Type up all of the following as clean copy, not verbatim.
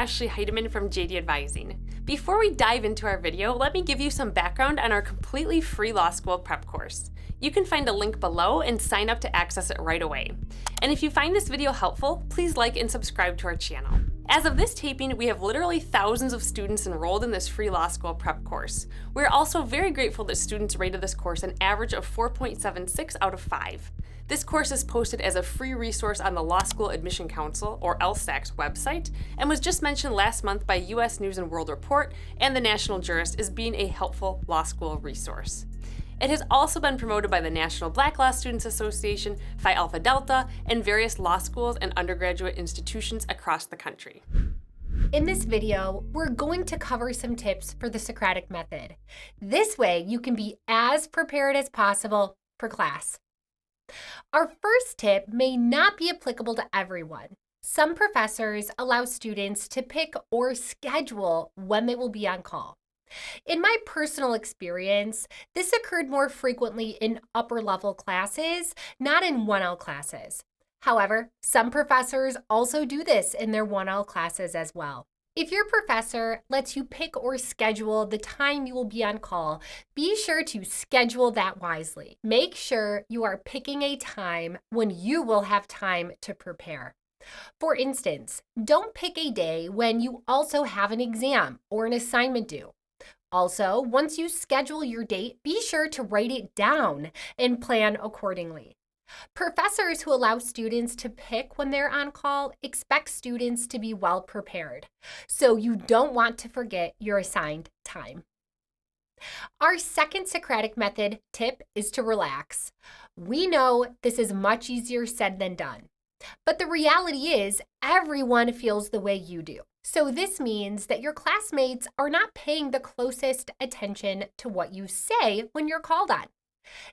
Ashley Heidemann from JD Advising. Before we dive into our video, let me give you some background on our completely free law school prep course. You can find a link below and sign up to access it right away. And if you find this video helpful, please like and subscribe to our channel. As of this taping, we have literally thousands of students enrolled in this free law school prep course. We're also very grateful that students rated this course an average of 4.76 out of 5. This course is posted as a free resource on the Law School Admission Council, or LSAC's website, and was just mentioned last month by U.S. News & World Report and the National Jurist as being a helpful law school resource. It has also been promoted by the National Black Law Students Association, Phi Alpha Delta, and various law schools and undergraduate institutions across the country. In this video, we're going to cover some tips for the Socratic method. This way, you can be as prepared as possible for class. Our first tip may not be applicable to everyone. Some professors allow students to pick or schedule when they will be on call. In my personal experience, this occurred more frequently in upper-level classes, not in 1L classes. However, some professors also do this in their 1L classes as well. If your professor lets you pick or schedule the time you will be on call, be sure to schedule that wisely. Make sure you are picking a time when you will have time to prepare. For instance, don't pick a day when you also have an exam or an assignment due. Also, once you schedule your date, be sure to write it down and plan accordingly. Professors who allow students to pick when they're on call expect students to be well prepared, so you don't want to forget your assigned time. Our second Socratic method tip is to relax. We know this is much easier said than done, but the reality is everyone feels the way you do. So this means that your classmates are not paying the closest attention to what you say when you're called on.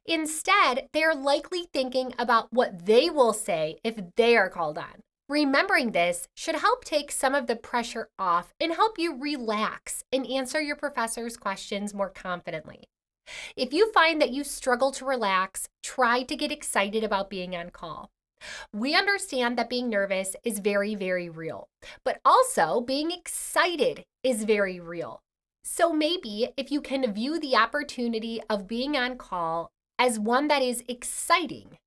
Instead, they are likely thinking about what they will say if they are called on. Remembering this should help take some of the pressure off and help you relax and answer your professor's questions more confidently. If you find that you struggle to relax, try to get excited about being on call. We understand that being nervous is very, very real, but also being excited is very real. So maybe if you can view the opportunity of being on call as one that is exciting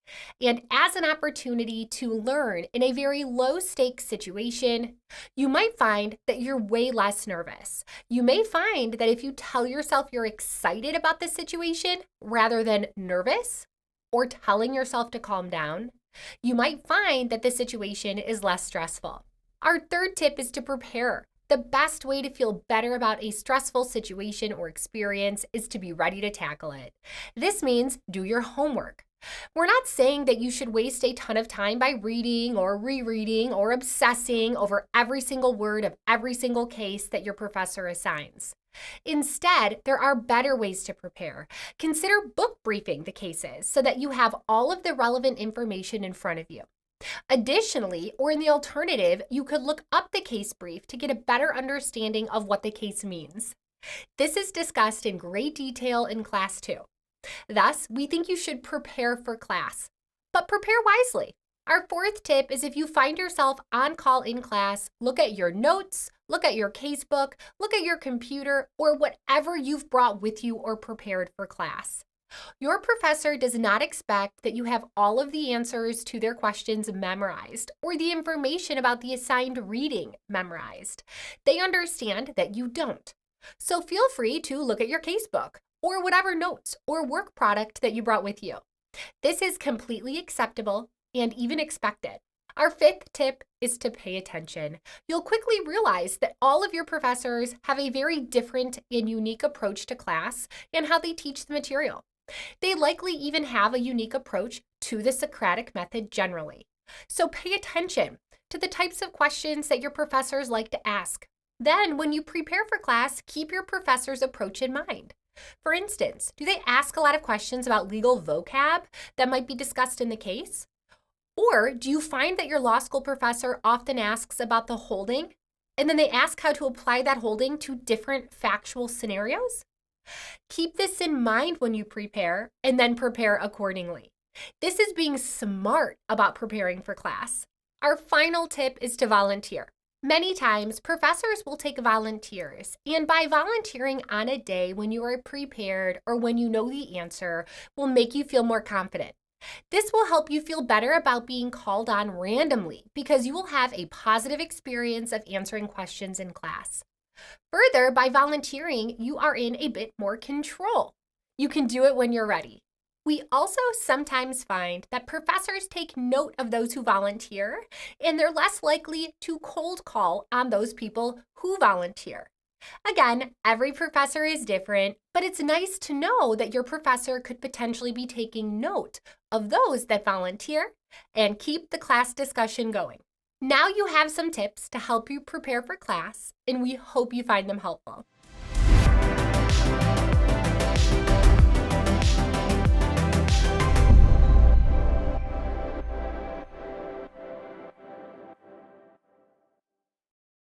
and as an opportunity to learn in a very low-stakes situation, you might find that you're way less nervous. You may find that if you tell yourself you're excited about the situation rather than nervous or telling yourself to calm down, you might find that the situation is less stressful. Our third tip is to prepare. The best way to feel better about a stressful situation or experience is to be ready to tackle it. This means do your homework. We're not saying that you should waste a ton of time by reading or rereading or obsessing over every single word of every single case that your professor assigns. Instead, there are better ways to prepare. Consider book briefing the cases so that you have all of the relevant information in front of you. Additionally, or in the alternative, you could look up the case brief to get a better understanding of what the case means. This is discussed in great detail in class 2. Thus, we think you should prepare for class, but prepare wisely. Our fourth tip is if you find yourself on call in class, look at your notes, look at your casebook, look at your computer, or whatever you've brought with you or prepared for class. Your professor does not expect that you have all of the answers to their questions memorized or the information about the assigned reading memorized. They understand that you don't. So feel free to look at your casebook or whatever notes or work product that you brought with you. This is completely acceptable and even expected. Our fifth tip is to pay attention. You'll quickly realize that all of your professors have a very different and unique approach to class and how they teach the material. They likely even have a unique approach to the Socratic method generally. So pay attention to the types of questions that your professors like to ask. Then, when you prepare for class, keep your professor's approach in mind. For instance, do they ask a lot of questions about legal vocab that might be discussed in the case? Or do you find that your law school professor often asks about the holding, and then they ask how to apply that holding to different factual scenarios? Keep this in mind when you prepare, and then prepare accordingly. This is being smart about preparing for class. Our final tip is to volunteer. Many times, professors will take volunteers, and by volunteering on a day when you are prepared or when you know the answer, will make you feel more confident. This will help you feel better about being called on randomly because you will have a positive experience of answering questions in class. Further, by volunteering, you are in a bit more control. You can do it when you're ready. We also sometimes find that professors take note of those who volunteer, and they're less likely to cold call on those people who volunteer. Again, every professor is different, but it's nice to know that your professor could potentially be taking note of those that volunteer and keep the class discussion going. Now you have some tips to help you prepare for class, and we hope you find them helpful.